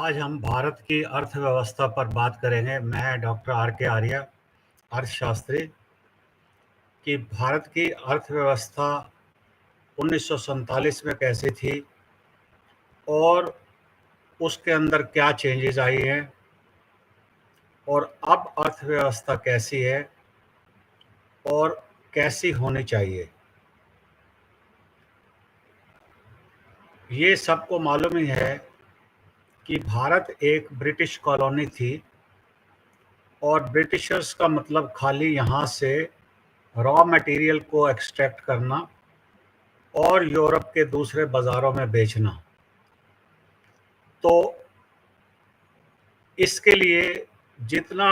आज हम भारत की अर्थव्यवस्था पर बात करेंगे। मैं डॉक्टर आर के आर्य, अर्थशास्त्री, कि भारत की अर्थव्यवस्था 1947 में कैसी थी और उसके अंदर क्या चेंजेस आई हैं और अब अर्थव्यवस्था कैसी है और कैसी होनी चाहिए। ये सबको मालूम ही है कि भारत एक ब्रिटिश कॉलोनी थी और ब्रिटिशर्स का मतलब खाली यहाँ से रॉ मटेरियल को एक्सट्रैक्ट करना और यूरोप के दूसरे बाज़ारों में बेचना। तो इसके लिए जितना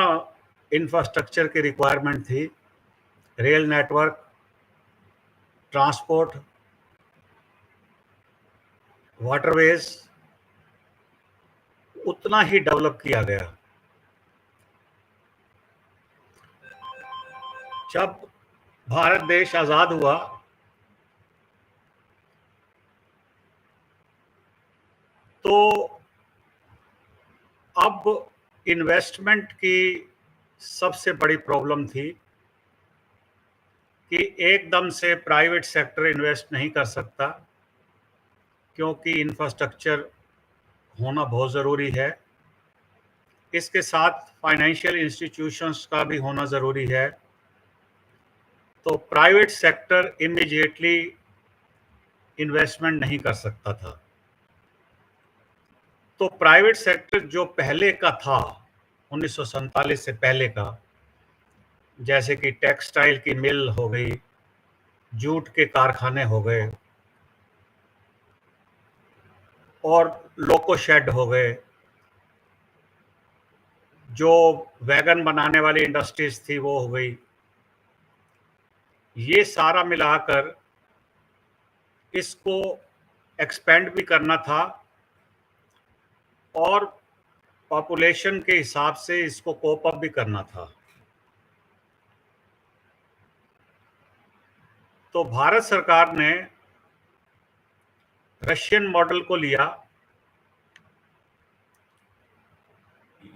इंफ्रास्ट्रक्चर की रिक्वायरमेंट थी, रेल नेटवर्क, ट्रांसपोर्ट, वाटरवेज, उतना ही डेवलप किया गया। जब भारत देश आज़ाद हुआ तो अब इन्वेस्टमेंट की सबसे बड़ी प्रॉब्लम थी कि एकदम से प्राइवेट सेक्टर इन्वेस्ट नहीं कर सकता, क्योंकि इंफ्रास्ट्रक्चर होना बहुत ज़रूरी है। इसके साथ फाइनेंशियल इंस्टीट्यूशंस का भी होना ज़रूरी है। तो प्राइवेट सेक्टर इमीडिएटली इन्वेस्टमेंट नहीं कर सकता था। तो प्राइवेट सेक्टर जो पहले का था, 1947 से पहले का, जैसे कि टेक्सटाइल की मिल हो गई, जूट के कारखाने हो गए और लोको शेड हो गए, जो वैगन बनाने वाली इंडस्ट्रीज थी वो हो गई, ये सारा मिलाकर इसको एक्सपेंड भी करना था और पॉपुलेशन के हिसाब से इसको कोप अप भी करना था। तो भारत सरकार ने रशियन मॉडल को लिया,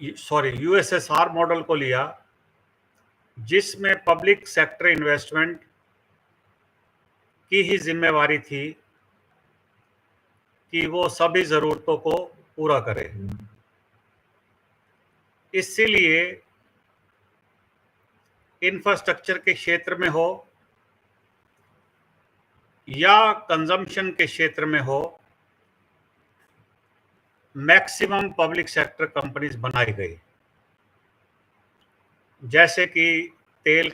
यूएसएसआर मॉडल को लिया, जिसमें पब्लिक सेक्टर इन्वेस्टमेंट की ही जिम्मेवारी थी कि वो सभी ज़रूरतों को पूरा करे। इसीलिए इंफ्रास्ट्रक्चर के क्षेत्र में हो या कंजम्पशन के क्षेत्र में हो, मैक्सिमम पब्लिक सेक्टर कंपनीज बनाई गई। जैसे कि तेल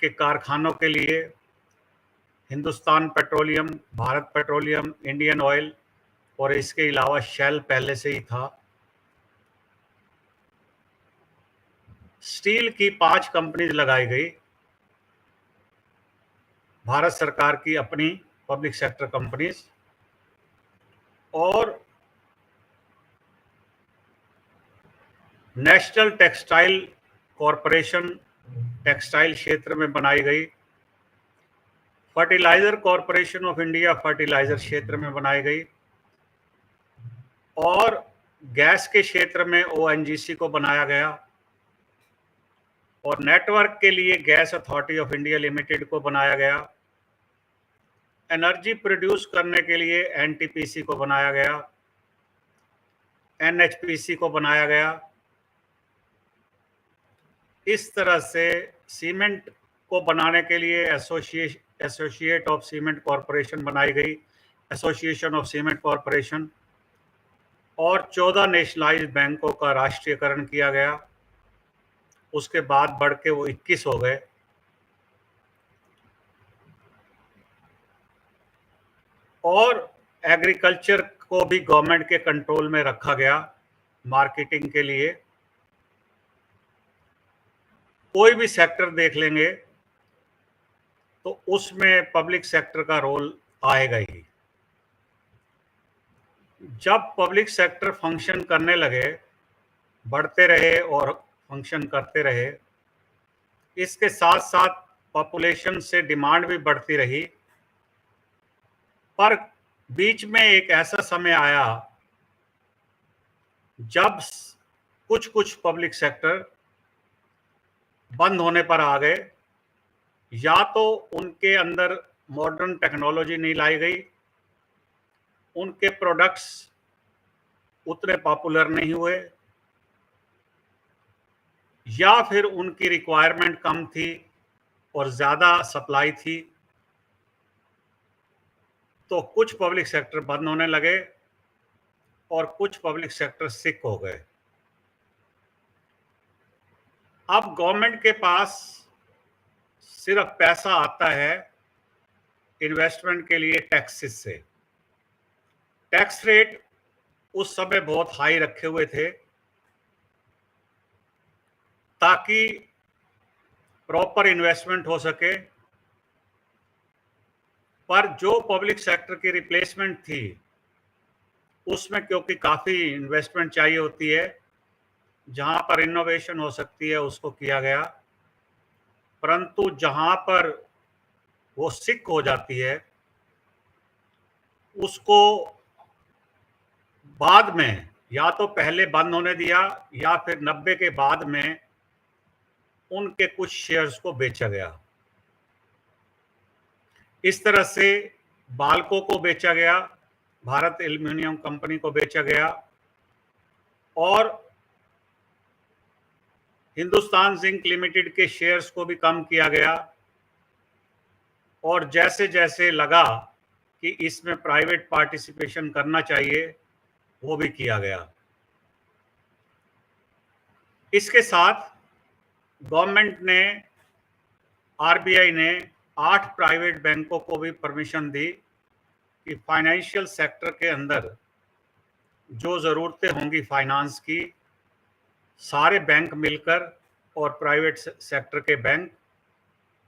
के कारखानों के लिए Hindustan petroleum, Bharat petroleum, Indian oil, और इसके अलावा शेल पहले से ही था। स्टील की 5 कंपनीज लगाई गई, भारत सरकार की अपनी पब्लिक सेक्टर कंपनीज, और नेशनल टेक्सटाइल कॉरपोरेशन टेक्सटाइल क्षेत्र में बनाई गई, fertiliser corporation of India fertiliser क्षेत्र में बनाई गई, और गैस के क्षेत्र में ओएनजीसी को बनाया गया, और नेटवर्क के लिए gas authority of India limited को बनाया गया, एनर्जी प्रोड्यूस करने के लिए एनटीपीसी को बनाया गया, एनएचपीसी को बनाया गया। इस तरह से सीमेंट को बनाने के लिए एसोसिएट ऑफ सीमेंट कॉरपोरेशन बनाई गई, एसोसिएशन ऑफ सीमेंट कॉरपोरेशन, और 14 नेशनलाइज्ड बैंकों का राष्ट्रीयकरण किया गया। उसके बाद बढ़ के वो 21 हो गए। और एग्रीकल्चर को भी गवर्नमेंट के कंट्रोल में रखा गया मार्केटिंग के लिए। कोई भी सेक्टर देख लेंगे तो उसमें पब्लिक सेक्टर का रोल आएगा ही। जब पब्लिक सेक्टर फंक्शन करने लगे, बढ़ते रहे और फंक्शन करते रहे, इसके साथ साथ पॉपुलेशन से डिमांड भी बढ़ती रही, पर बीच में एक ऐसा समय आया जब कुछ कुछ पब्लिक सेक्टर बंद होने पर आ गए, या तो उनके अंदर मॉडर्न टेक्नोलॉजी नहीं लाई गई, उनके प्रोडक्ट्स उतने पॉपुलर नहीं हुए, या फिर उनकी रिक्वायरमेंट कम थी और ज़्यादा सप्लाई थी, तो कुछ पब्लिक सेक्टर बंद होने लगे और कुछ पब्लिक सेक्टर सिक हो गए। अब गवर्नमेंट के पास सिर्फ पैसा आता है इन्वेस्टमेंट के लिए टैक्सेस से। टैक्स रेट उस समय बहुत हाई रखे हुए थे ताकि प्रॉपर इन्वेस्टमेंट हो सके, पर जो पब्लिक सेक्टर की रिप्लेसमेंट थी उसमें क्योंकि काफ़ी इन्वेस्टमेंट चाहिए होती है, जहां पर इनोवेशन हो सकती है उसको किया गया, परंतु जहां पर वो सिक हो जाती है उसको बाद में या तो पहले बंद होने दिया या फिर 90 के बाद में उनके कुछ शेयर्स को बेचा गया। इस तरह से बाल्को को बेचा गया, भारत एल्युमिनियम कंपनी को बेचा गया, और हिंदुस्तान जिंक लिमिटेड के शेयर्स को भी कम किया गया। और जैसे जैसे लगा कि इसमें प्राइवेट पार्टिसिपेशन करना चाहिए, वो भी किया गया। इसके साथ गवर्नमेंट ने, आरबीआई ने 8 प्राइवेट बैंकों को भी परमिशन दी कि फाइनेंशियल सेक्टर के अंदर जो ज़रूरतें होंगी फाइनेंस की, सारे बैंक मिलकर और प्राइवेट सेक्टर के बैंक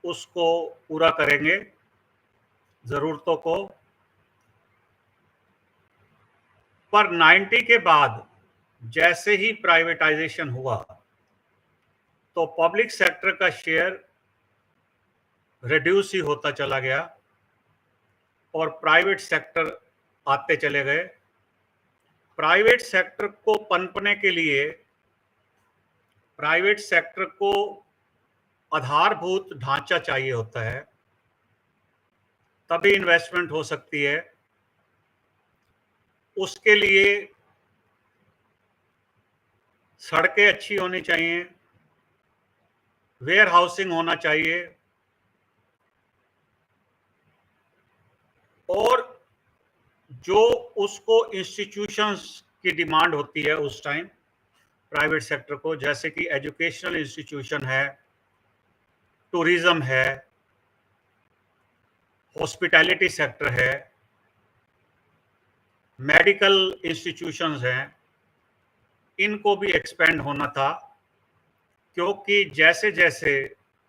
उसको पूरा करेंगे ज़रूरतों को। पर 90 के बाद जैसे ही प्राइवेटाइजेशन हुआ तो पब्लिक सेक्टर का शेयर रिड्यूस ही होता चला गया और प्राइवेट सेक्टर आते चले गए। प्राइवेट सेक्टर को पनपने के लिए प्राइवेट सेक्टर को आधारभूत ढांचा चाहिए होता है, तभी इन्वेस्टमेंट हो सकती है। उसके लिए सड़कें अच्छी होनी चाहिए, वेयर हाउसिंग होना चाहिए, और जो उसको इंस्टीट्यूशंस की डिमांड होती है उस टाइम प्राइवेट सेक्टर को, जैसे कि एजुकेशनल इंस्टीट्यूशन है, टूरिज्म है, हॉस्पिटैलिटी सेक्टर है, मेडिकल इंस्टीट्यूशंस हैं, इनको भी एक्सपेंड होना था। क्योंकि जैसे जैसे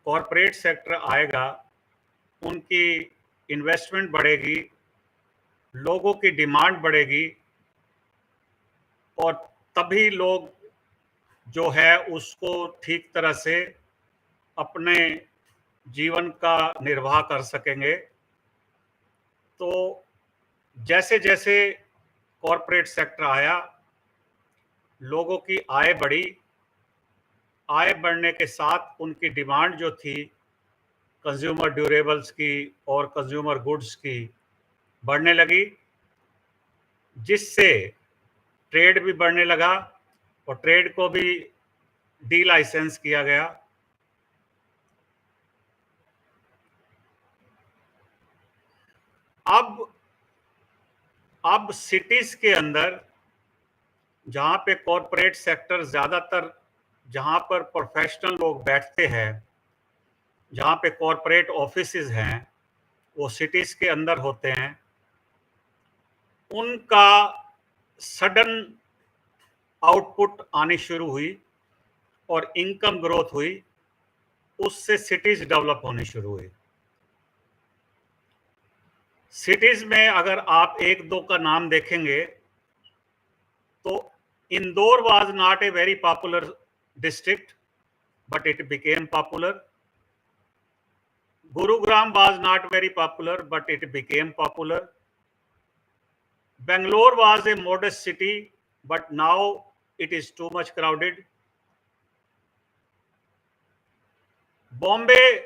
कॉरपोरेट सेक्टर आएगा उनकी इन्वेस्टमेंट बढ़ेगी, लोगों की डिमांड बढ़ेगी, और तभी लोग जो है उसको ठीक तरह से अपने जीवन का निर्वाह कर सकेंगे। तो जैसे जैसे कॉरपोरेट सेक्टर आया, लोगों की आय बढ़ी, आय बढ़ने के साथ उनकी डिमांड जो थी कंज्यूमर ड्यूरेबल्स की और कंज्यूमर गुड्स की बढ़ने लगी, जिससे ट्रेड भी बढ़ने लगा और ट्रेड को भी डी लाइसेंस किया गया। अब सिटीज के अंदर जहां पे कॉरपोरेट सेक्टर ज़्यादातर, जहां पर प्रोफेशनल लोग बैठते हैं, जहां पे कॉरपोरेट ऑफिसेज हैं, वो सिटीज के अंदर होते हैं, उनका सडन आउटपुट आनी शुरू हुई और इनकम ग्रोथ हुई, उससे सिटीज डेवलप होनी शुरू हुई। सिटीज में अगर आप एक दो का नाम देखेंगे तो Indore was not a very popular district but it became popular. Gurugram was not very popular but it became popular. Bangalore was a modest city but now it is too much crowded. Bombay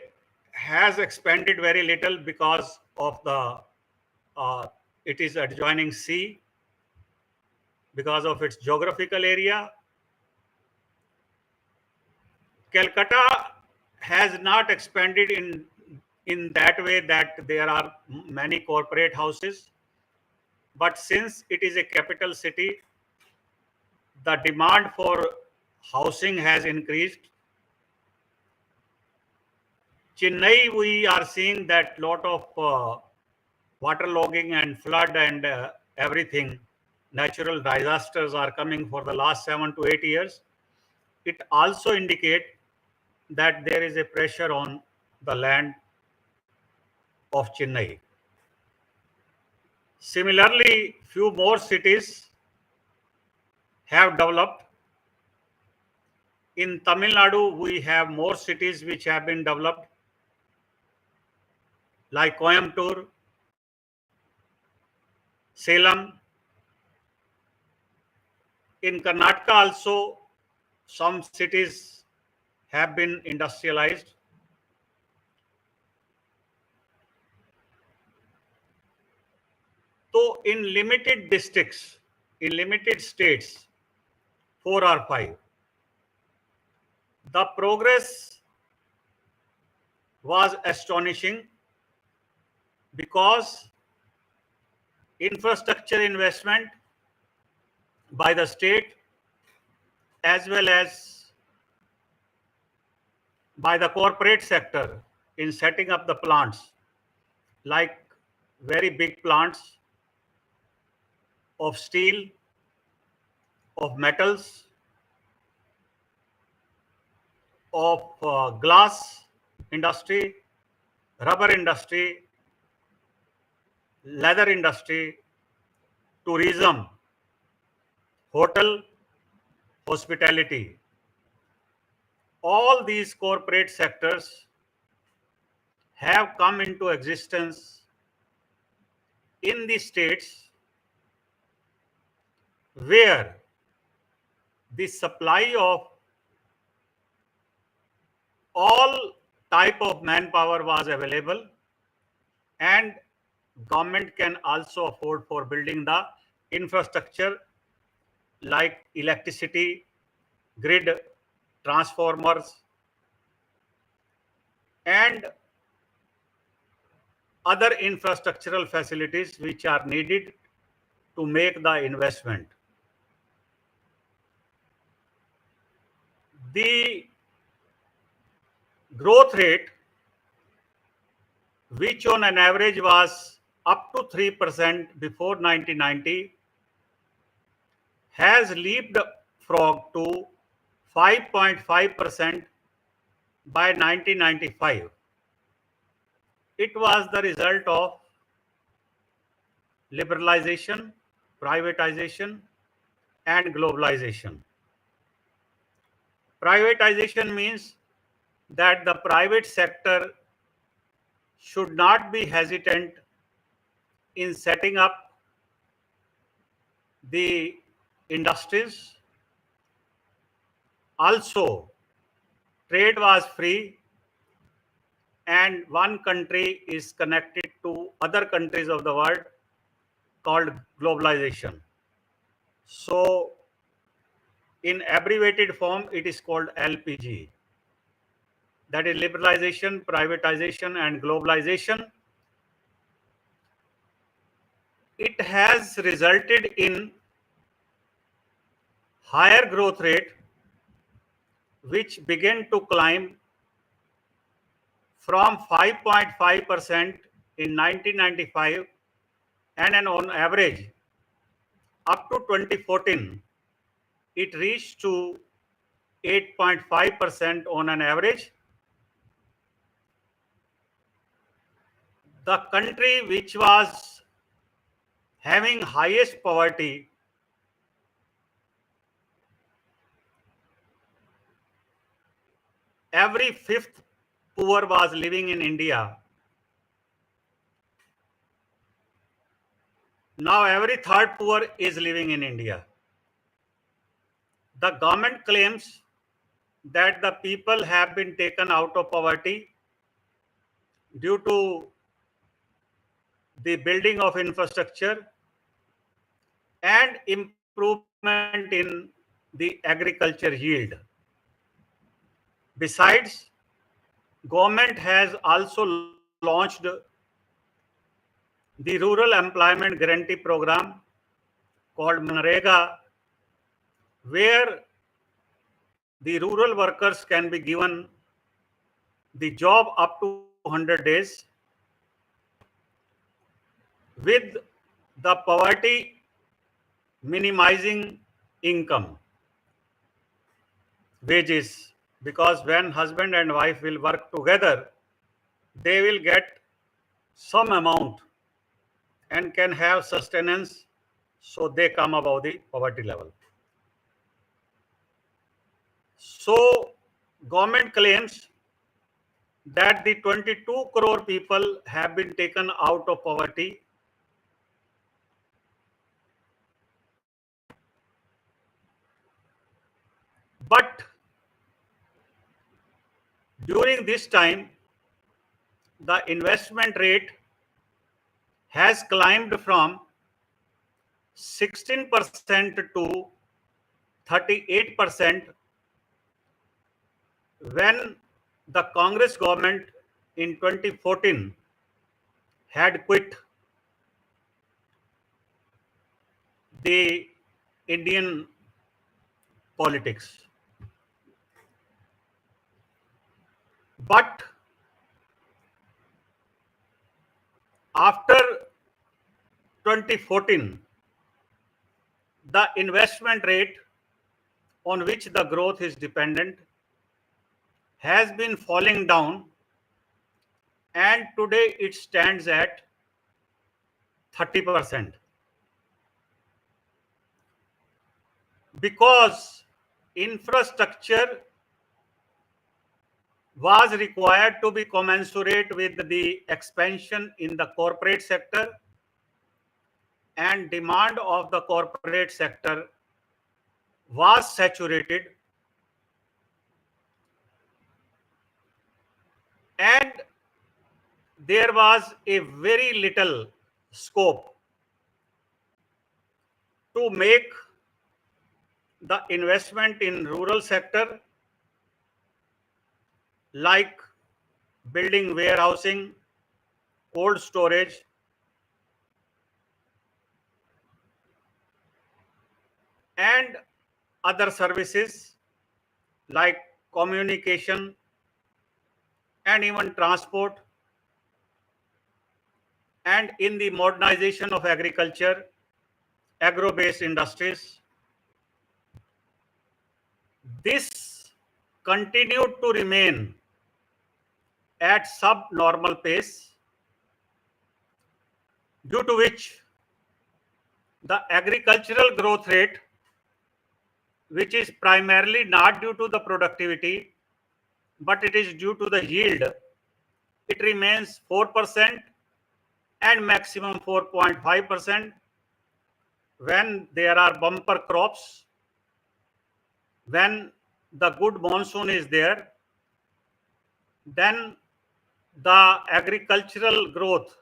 has expanded very little because of the it is adjoining sea, because of its geographical area. Calcutta has not expanded in that way that there are many corporate houses, but since it is a capital city, the demand for housing has increased. Chennai, we are seeing that lot of waterlogging and flood and everything, natural disasters are coming for the last 7 to 8 years. It also indicates that there is a pressure on the land of Chennai. Similarly, few more cities have developed. In Tamil Nadu, we have more cities which have been developed, like Coimbatore, Salem. In Karnataka also, some cities have been industrialized. So in limited districts, in limited states, 4 or 5, the progress was astonishing because infrastructure investment by the state as well as by the corporate sector in setting up the plants, like very big plants of steel, of metals, of glass industry, rubber industry, leather industry, tourism, hotel, hospitality. All these corporate sectors have come into existence in the states where the supply of all type of manpower was available, and government can also afford for building the infrastructure like electricity, grid, transformers, and other infrastructural facilities which are needed to make the investment. The growth rate, which on an average was up to 3% before 1990, has leaped frog to 5.5% by 1995. It was the result of liberalization, privatization, and globalization. Privatization means that the private sector should not be hesitant in setting up the industries. Also, trade was free, and one country is connected to other countries of the world, called globalization. So, in abbreviated form, it is called LPG. That is liberalization, privatization, and globalization. It has resulted in higher growth rate, which began to climb from 5.5% in 1995, and then on average up to 2014 it reached to 8.5% on an average. The country which was having highest poverty, every fifth poor was living in India. Now every third poor is living in India. The government claims that the people have been taken out of poverty due to the building of infrastructure and improvement in the agriculture yield. Besides, government has also launched the Rural Employment Guarantee Program called Manrega, where the rural workers can be given the job up to 100 days with the poverty minimizing income wages, because when husband and wife will work together, they will get some amount and can have sustenance, so they come above the poverty level. So government claims that the 22 crore people have been taken out of poverty, but during this time the investment rate has climbed from 16% to 38% when the Congress government in 2014 had quit the Indian politics. But after 2014, the investment rate on which the growth is dependent has been falling down, and today it stands at 30%. Because infrastructure was required to be commensurate with the expansion in the corporate sector, and demand of the corporate sector was saturated, and there was a very little scope to make the investment in rural sector, like building warehousing, cold storage, and other services like communication and even transport, and in the modernization of agriculture, agro-based industries. This continued to remain at subnormal pace, due to which the agricultural growth rate, which is primarily not due to the productivity, but it is due to the yield, it remains 4% and maximum 4.5% when there are bumper crops, when the good monsoon is there, then the agricultural growth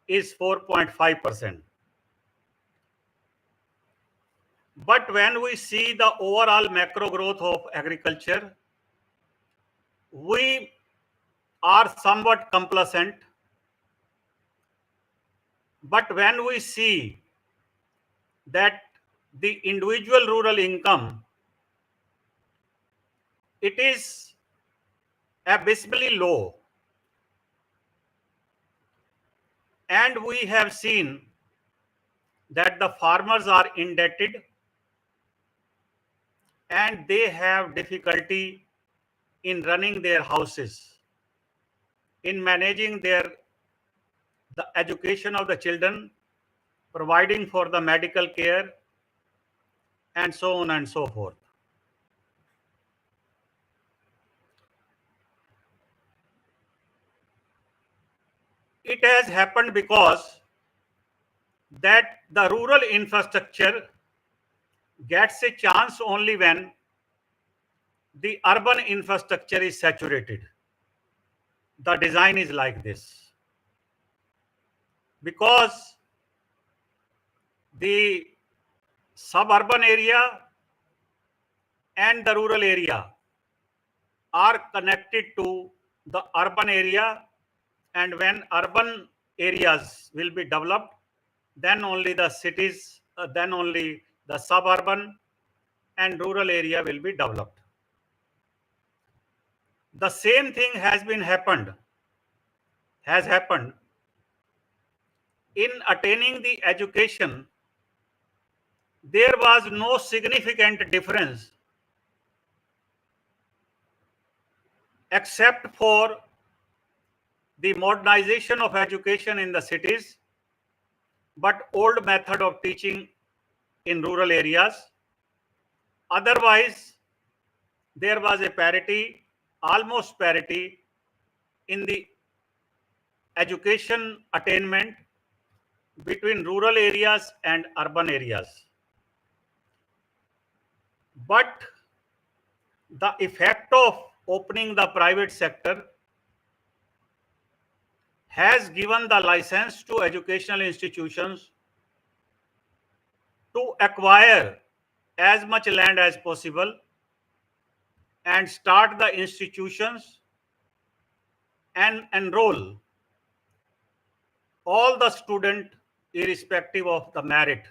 is 4.5%. But when we see the overall macro growth of agriculture, we are somewhat complacent. But when we see that the individual rural income, it is abysmally low, and we have seen that the farmers are indebted and they have difficulty in running their houses, in managing the education of the children, providing for the medical care, and so on and so forth. It has happened because that the rural infrastructure gets a chance only when the urban infrastructure is saturated. The design is like this. Because the suburban area and the rural area are connected to the urban area, and when urban areas will be developed, then only the cities, then only the suburban and rural area will be developed. The same thing has happened in attaining the education. There was no significant difference except for the modernization of education in the cities, but old method of teaching in rural areas. Otherwise, there was a parity, almost parity, in the education attainment between rural areas and urban areas. But the effect of opening the private sector has given the license to educational institutions to acquire as much land as possible and start the institutions and enroll all the student irrespective of the merit.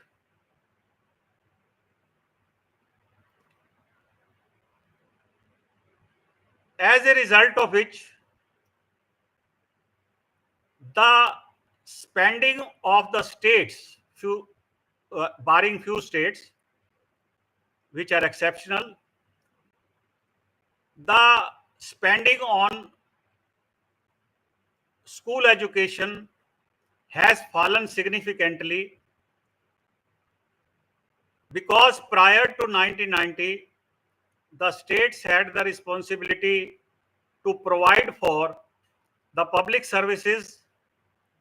As a result of which, the spending of the states, barring few states which are exceptional, the spending on school education has fallen significantly, because prior to 1990, the states had the responsibility to provide for the public services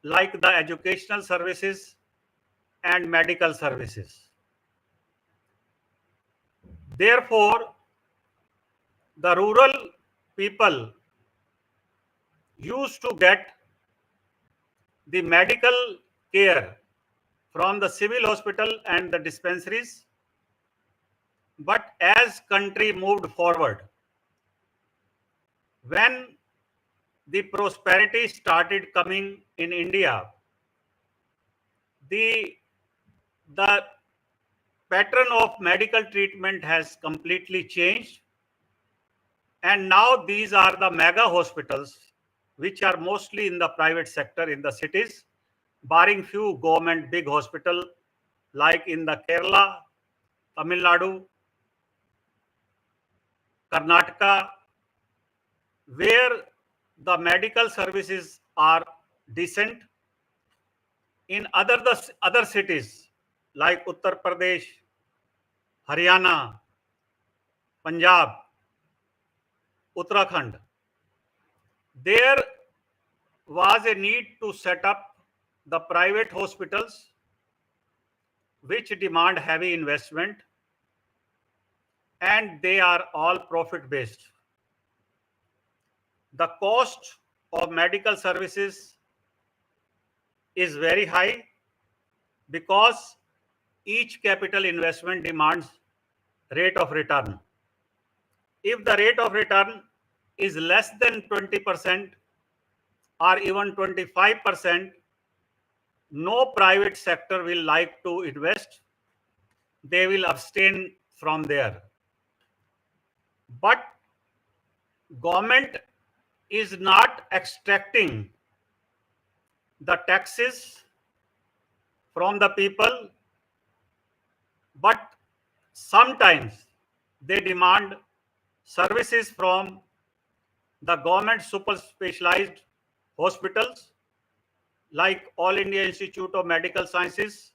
like the educational services and medical services. Therefore, the rural people used to get the medical care from the civil hospital and the dispensaries. But as country moved forward, when the prosperity started coming in India, the pattern of medical treatment has completely changed, and now these are the mega hospitals which are mostly in the private sector in the cities, barring few government big hospital like in the Kerala, Tamil Nadu, Karnataka, where the medical services are decent. In other cities like Uttar Pradesh, Haryana, Punjab, Uttarakhand, there was a need to set up the private hospitals which demand heavy investment, and they are all profit based. The cost of medical services is very high because each capital investment demands rate of return. If the rate of return is less than 20% or even 25%, no private sector will like to invest. They will abstain from there. But government is not extracting the taxes from the people, but sometimes they demand services from the government super specialized hospitals like All India Institute of Medical Sciences,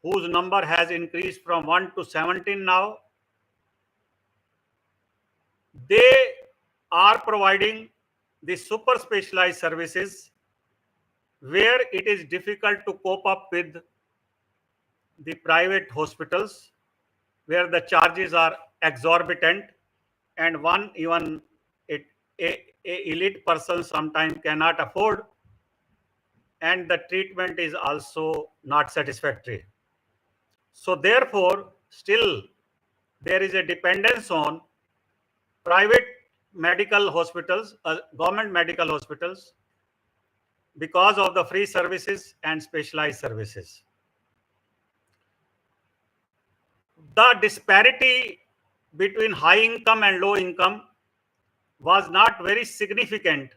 whose number has increased from 1 to 17 now. They are providing the super specialized services where it is difficult to cope up with the private hospitals. where the charges are exorbitant, and one even a elite person sometimes cannot afford, and the treatment is also not satisfactory. So therefore, still there is a dependence on private medical hospitals, government medical hospitals, because of the free services and specialized services. The disparity between high income and low income was not very significant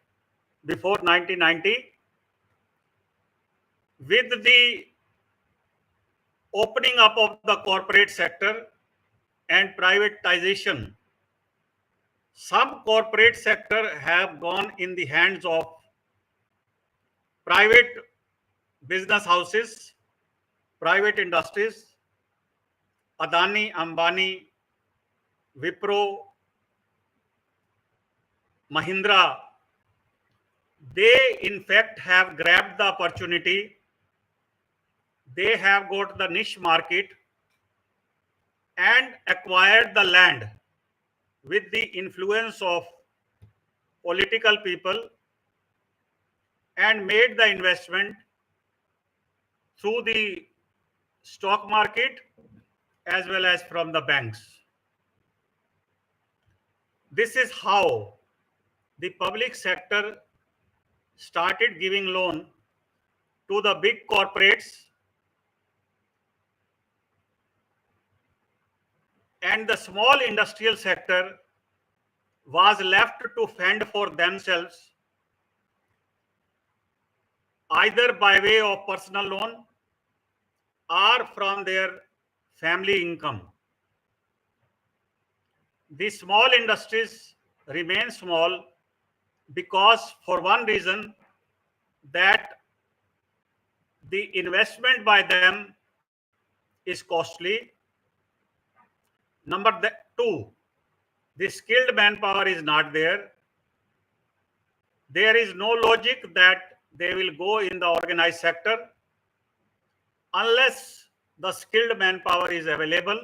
before 1990. With the opening up of the corporate sector and privatization, some corporate sector have gone in the hands of private business houses, private industries, Adani, Ambani, Wipro, Mahindra. They in fact have grabbed the opportunity. They have got the niche market and acquired the land with the influence of political people, and made the investment through the stock market as well as from the banks. This is how the public sector started giving loan to the big corporates, and the small industrial sector was left to fend for themselves, either by way of personal loan or from their family income. The small industries remain small because, for one reason, that the investment by them is costly. Number two, the skilled manpower is not there. There is no logic that they will go in the organized sector unless the skilled manpower is available.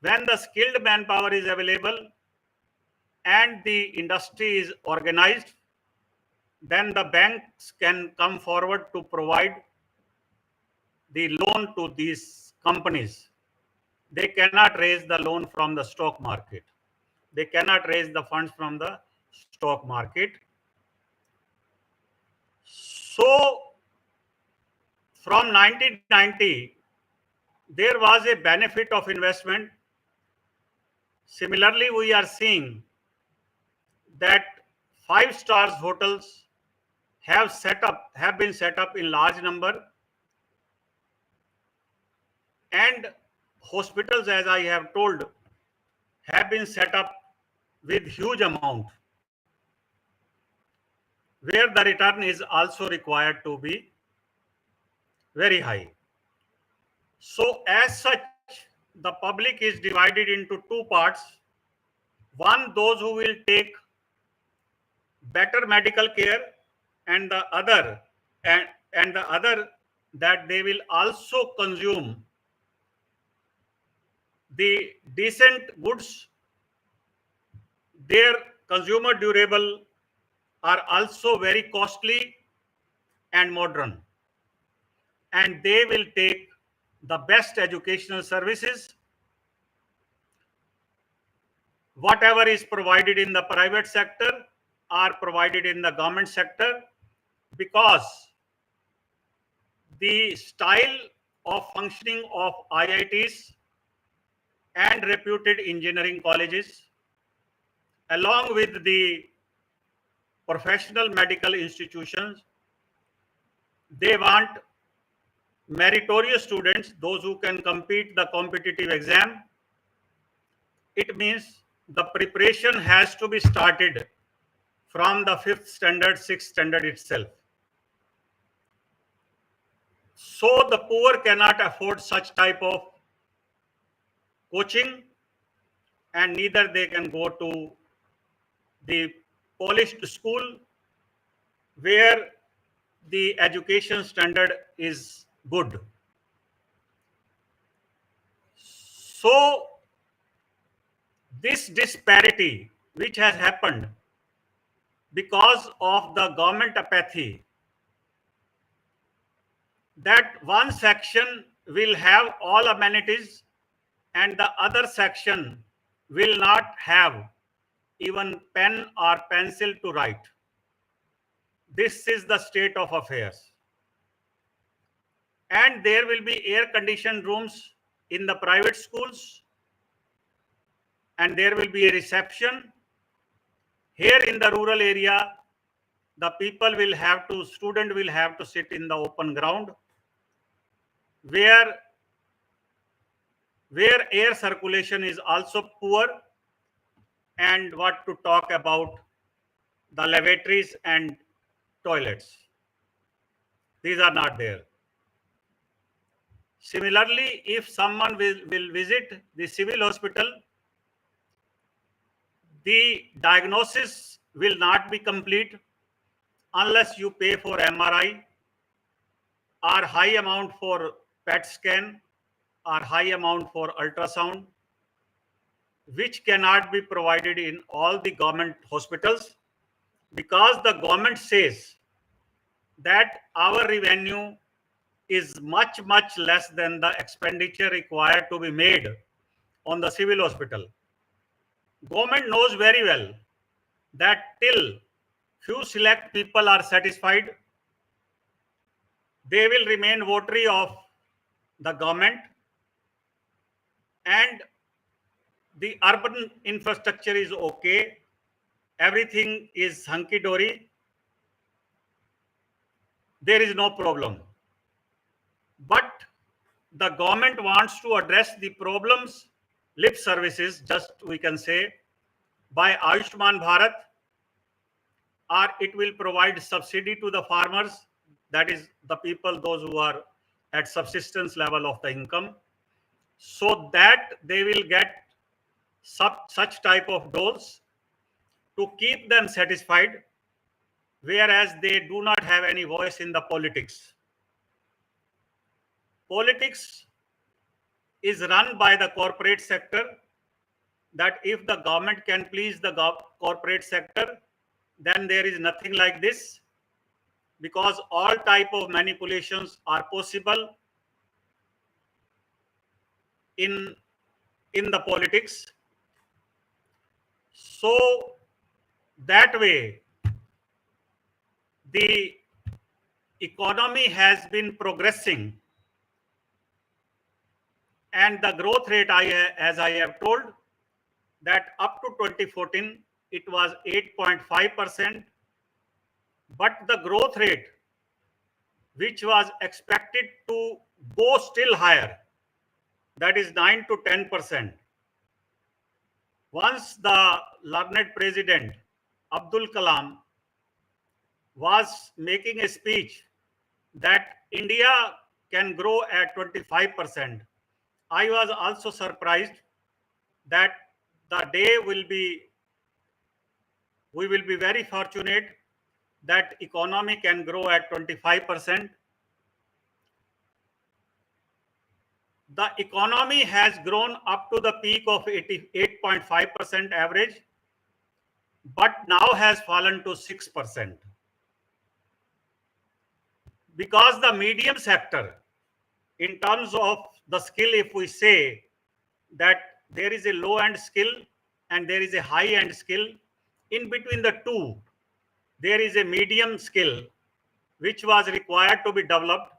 When the skilled manpower is available and the industry is organized, then the banks can come forward to provide the loan to these companies. They cannot raise the loan from the stock market. They cannot raise the funds from the stock market. So from 1990, there was a benefit of investment. Similarly, we are seeing that five-star hotels have been set up in large number, and hospitals, as I have told, have been set up with huge amount, where the return is also required to be very high. So as such, the public is divided into two parts. One, those who will take better medical care, and the other and the other that they will also consume the decent goods. Their consumer durable are also very costly and modern, and they will take the best educational services. Whatever is provided in the private sector are provided in the government sector, because the style of functioning of IITs and reputed engineering colleges, along with the professional medical institutions, they want meritorious students, those who can compete the competitive exam. It means the preparation has to be started from the 5th standard, 6th standard itself. So the poor cannot afford such type of coaching, and neither they can go to the polished school where the education standard is good. So this disparity which has happened because of the government apathy, that one section will have all amenities and the other section will not have even pen or pencil to write. This is the state of affairs. And there will be air conditioned rooms in the private schools, and there will be a reception. Here in the rural area, the student will have to sit in the open ground where air circulation is also poor, and what to talk about the lavatories and toilets. These are not there. Similarly, if someone will visit the civil hospital, the diagnosis will not be complete unless you pay for MRI or high amount for PET scan or high amount for ultrasound, which cannot be provided in all the government hospitals, because the government says that our revenue is much less than the expenditure required to be made on the civil hospital. Government knows very well that till few select people are satisfied, they will remain votary of the government, and the urban infrastructure is okay, everything is hunky dory, there is no problem. But the government wants to address the problems, lip services, just we can say, by Ayushman Bharat, or it will provide subsidy to the farmers, that is the people, those who are at subsistence level of the income, so that they will get such type of doles to keep them satisfied, whereas they do not have any voice in the politics. Politics is run by the corporate sector, that if the government can please the corporate sector, then there is nothing like this, because all type of manipulations are possible in the politics. So that way the economy has been progressing, and the growth rate, as I have told, that up to 2014 it was 8.5%, but the growth rate which was expected to go still higher, that is 9 to 10%. Once the learned president Abdul Kalam was making a speech that India can grow at 25%, I was also surprised that we will be very fortunate that economy can grow at 25%. The economy has grown up to the peak of 88.5% average, but now has fallen to 6%. Because the medium sector, in terms of the skill, if we say that there is a low end skill and there is a high end skill, in between the two, there is a medium skill which was required to be developed,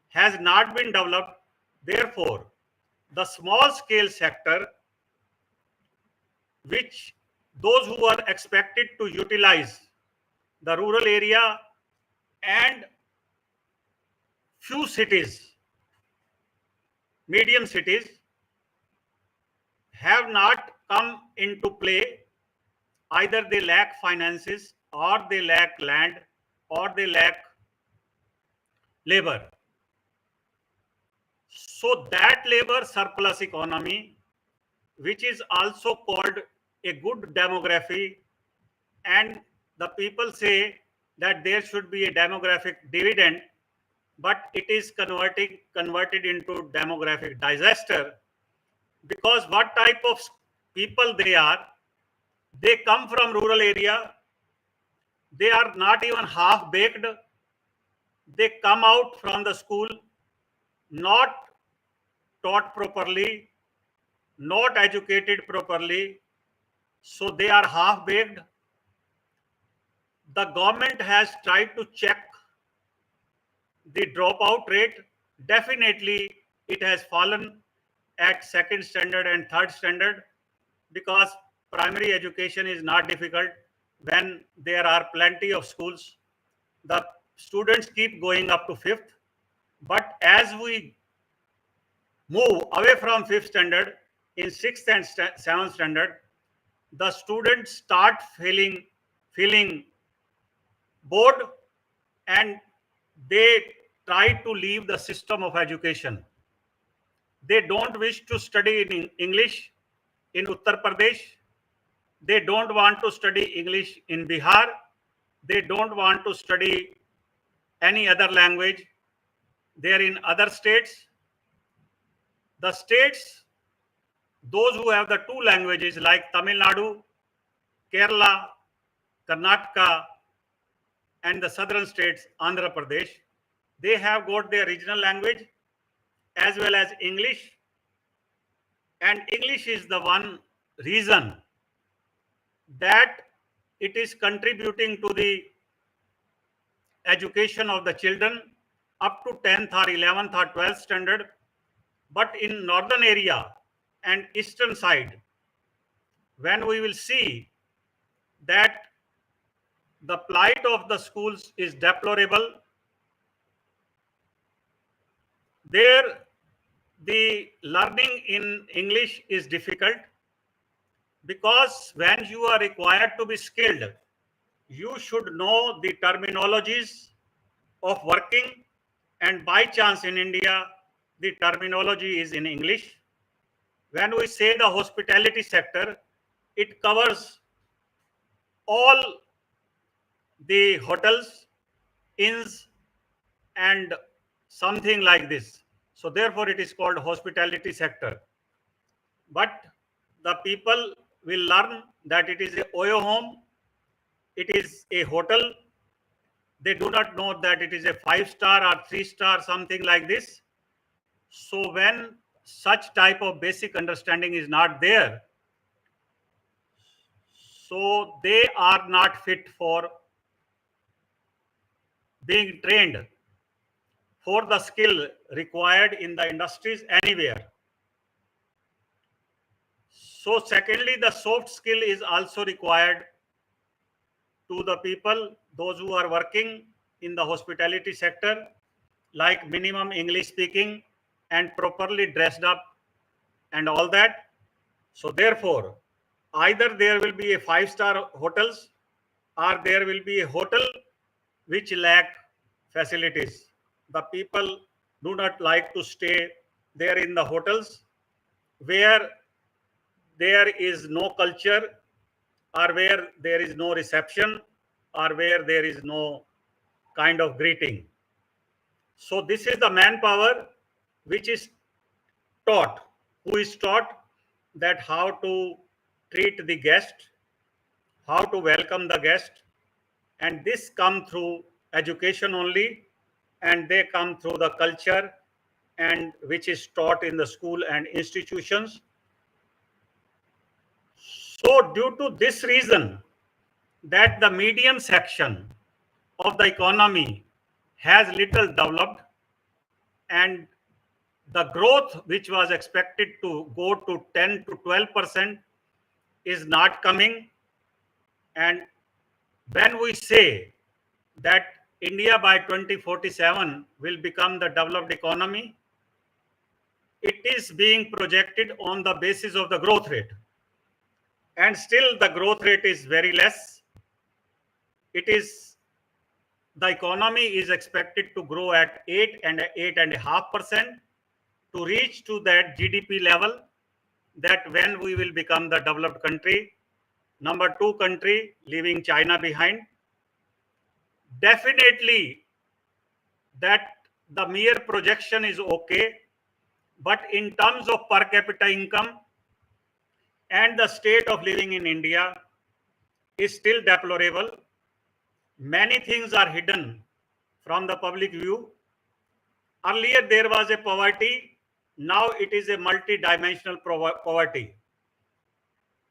has not been developed. Therefore, the small scale sector, which those who are expected to utilize the rural area and few cities, medium cities, have not come into play. Either they lack finances, or they lack land, or they lack labor. So that labor surplus economy, which is also called a good demography, and the people say that there should be a demographic dividend, but it is converted into demographic disaster. because what type of people they are, they come from rural area, they are not even half baked, they come out from the school not taught properly, not educated properly, so they are half baked. The government has tried to check the dropout rate. Definitely it has fallen at second standard and third standard, because primary education is not difficult when there are plenty of schools. The students keep going up to fifth, but as we move away from fifth standard, in sixth and seventh standard, the students start feeling bored, and they try to leave the system of education. They don't wish to study in English in Uttar Pradesh. They don't want to study English in Bihar. They don't want to study any other language. They are in other states. The states, those who have the two languages like Tamil Nadu, Kerala, Karnataka, and the southern states, Andhra Pradesh, they have got their regional language as well as English. And English is the one reason that it is contributing to the education of the children up to 10th or 11th or 12th standard. But in northern area and eastern side, when we will see that the plight of the schools is deplorable, there the learning in English is difficult, because when you are required to be skilled, you should know the terminologies of working, and by chance in India, the terminology is in English. When we say the hospitality sector, it covers all the hotels, inns, and something like this. So therefore it is called hospitality sector. But the people will learn that it is a Oyo home, it is a hotel. They do not know that it is a 5-star or 3-star, something like this. So when such type of basic understanding is not there, so they are not fit for being trained for the skill required in the industries anywhere. So secondly, the soft skill is also required to the people, those who are working in the hospitality sector, like minimum English speaking and properly dressed up and all that. So therefore, either there will be a 5-star hotels, or there will be a hotel which lack facilities. The people do not like to stay there in the hotels where there is no culture, or where there is no reception, or where there is no kind of greeting. So this is the manpower which is taught, who is taught that how to treat the guest, how to welcome the guest, and this come through education only, and they come through the culture and which is taught in the school and institutions. So due to this reason, that the medium section of the economy has little developed, and the growth which was expected to go to 10 to 12% is not coming. And when we say that India by 2047 will become the developed economy, it is being projected on the basis of the growth rate. And still the growth rate is very less. It is, the economy is expected to grow at 8 and 8.5% to reach to that GDP level, that when we will become the developed country, number 2 country, leaving China behind. Definitely that the mere projection is okay, But in terms of per capita income and the state of living in India is still deplorable. Many things are hidden from the public view. Earlier there was a poverty, now it is a multi-dimensional poverty.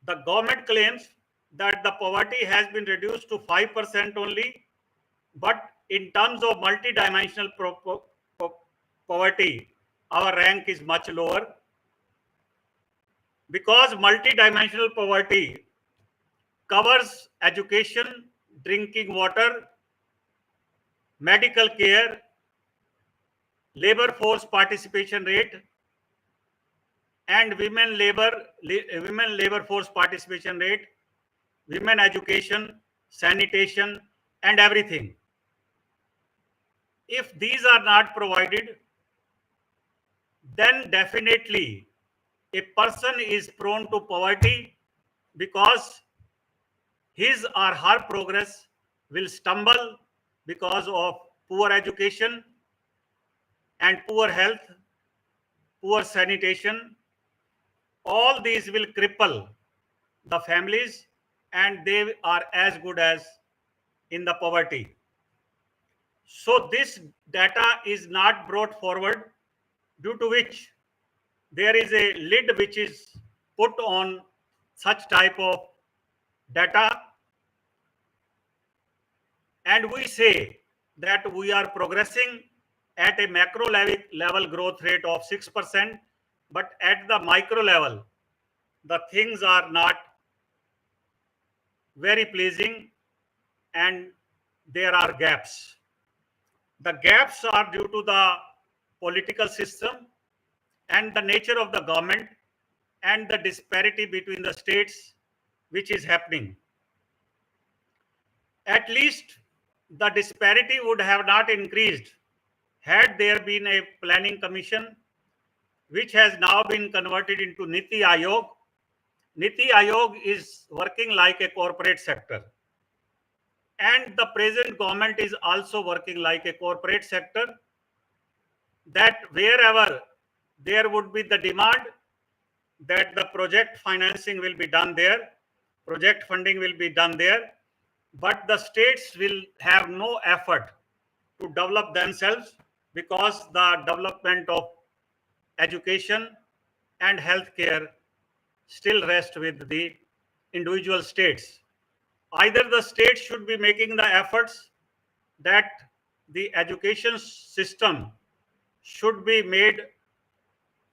The government claims that the poverty has been reduced to 5% only, but in terms of multi-dimensional poverty, our rank is much lower, because multi-dimensional poverty covers education, drinking water, medical care, labor force participation rate, and women labor force participation rate, women education, sanitation, and everything. If these are not provided, then definitely a person is prone to poverty, because his or her progress will stumble because of poor education and poor health, poor sanitation. All these will cripple the families, and they are as good as in the poverty. So this data is not brought forward, due to which there is a lid which is put on such type of data, and we say that we are progressing at a macro level growth rate of 6%, but at the micro level the things are not very pleasing, and there are gaps. The gaps are due to the political system and the nature of the government and the disparity between the states which is happening. At least the disparity would have not increased had there been a planning commission, which has now been converted into Niti Aayog. Niti Aayog is working like a corporate sector, and the present government is also working like a corporate sector, that wherever there would be the demand, that the project financing will be done there, project funding will be done there, but the states will have no effort to develop themselves, because the development of education and healthcare still rest with the individual states. Either the states should be making the efforts that the education system should be made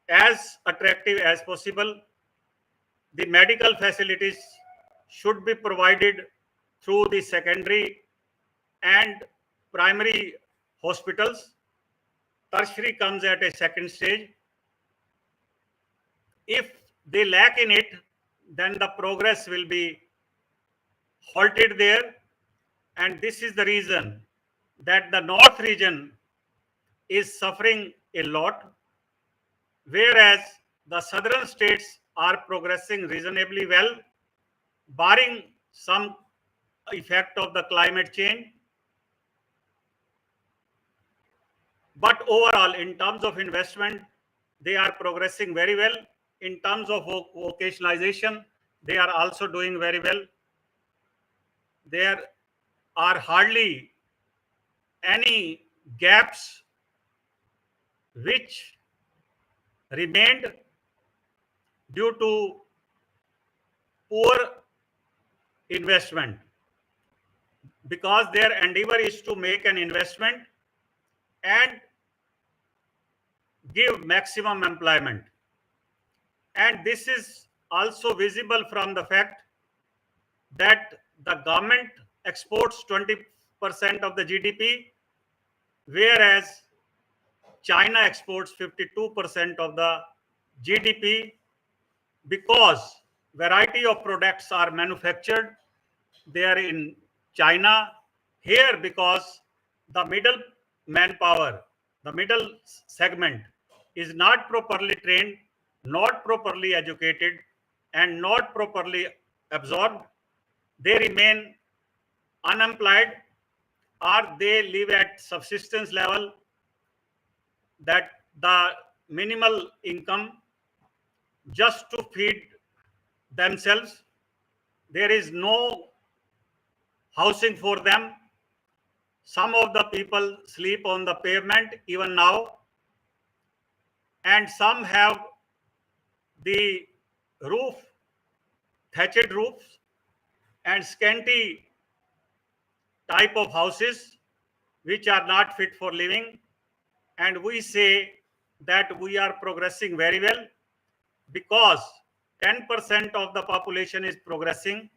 as attractive as possible. The medical facilities should be provided through the secondary and primary hospitals. Tertiary comes at a second stage. If they lack in it, then the progress will be halted there. And this is the reason that the north region is suffering a lot, whereas the southern states are progressing reasonably well, barring some effect of the climate change. But overall, in terms of investment, they are progressing very well. In terms of vocationalization, they are also doing very well. There are hardly any gaps which remained due to poor investment, because their endeavor is to make an investment and give maximum employment. And this is also visible from the fact that the government exports 20% of the GDP, whereas China exports 52% of the GDP, because variety of products are manufactured there in China. Here, because the middle manpower, the middle segment is not properly trained, not properly educated, and not properly absorbed, they remain unemployed, or they live at subsistence level, that the minimal income just to feed themselves. There is no housing for them. Some of the people sleep on the pavement even now, and some have the roof, thatched roofs, and scanty type of houses which are not fit for living. And we say that we are progressing very well because 10% of the population is progressing,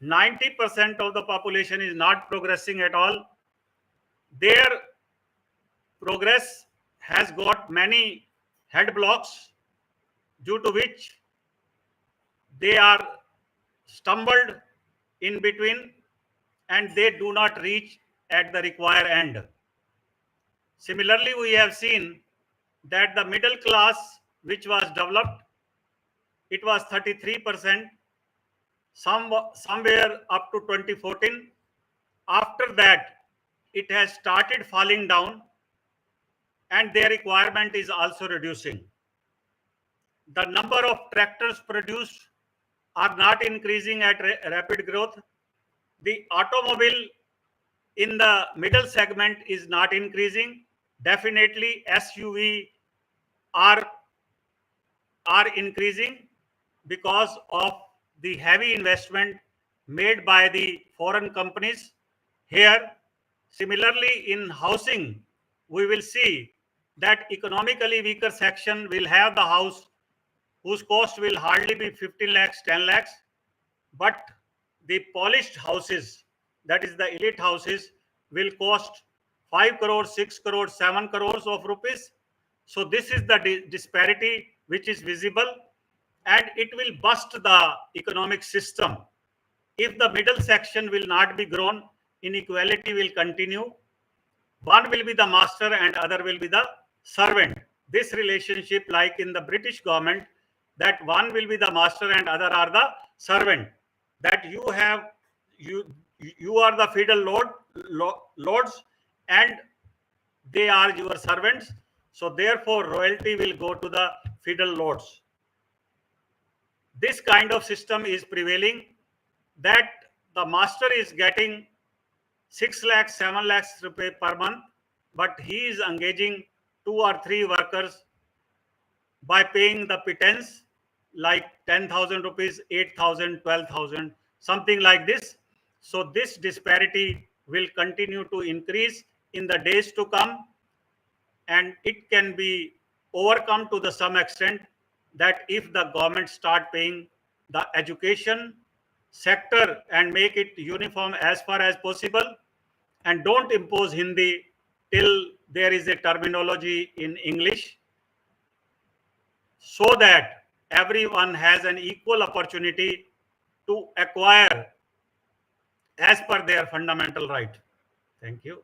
90% of the population is not progressing at all. Their progress has got many head blocks, due to which they are stumbled in between and they do not reach at the required end. Similarly, we have seen that the middle class, which was developed, it was 33%, somewhere up to 2014. After that, it has started falling down and their requirement is also reducing. The number of tractors produced are not increasing at rapid growth. The automobile in the middle segment is not increasing. Definitely SUV are increasing because of the heavy investment made by the foreign companies here. Similarly, in housing, we will see that economically weaker section will have the house whose cost will hardly be 15 lakhs, 10 lakhs, but the polished houses, that is the elite houses, will cost 5 crores, 6 crores, 7 crores of rupees. So this is the disparity which is visible, and it will bust the economic system. If the middle section will not be grown, inequality will continue. One will be the master and other will be the servant. This relationship, like in the British government, that one will be the master and other are the servant. That you are the feudal lords, and they are your servants. So therefore, royalty will go to the feudal lords. This kind of system is prevailing, that the master is getting 6 lakhs, 7 lakhs rupee per month, but he is engaging 2 or 3 workers by paying the pittance like 10,000 rupees, 8,000, 12,000, something like this. So this disparity will continue to increase in the days to come, and it can be overcome to the some extent that if the government start paying the education sector and make it uniform as far as possible, and don't impose Hindi till there is a terminology in English, so that everyone has an equal opportunity to acquire as per their fundamental right. Thank you.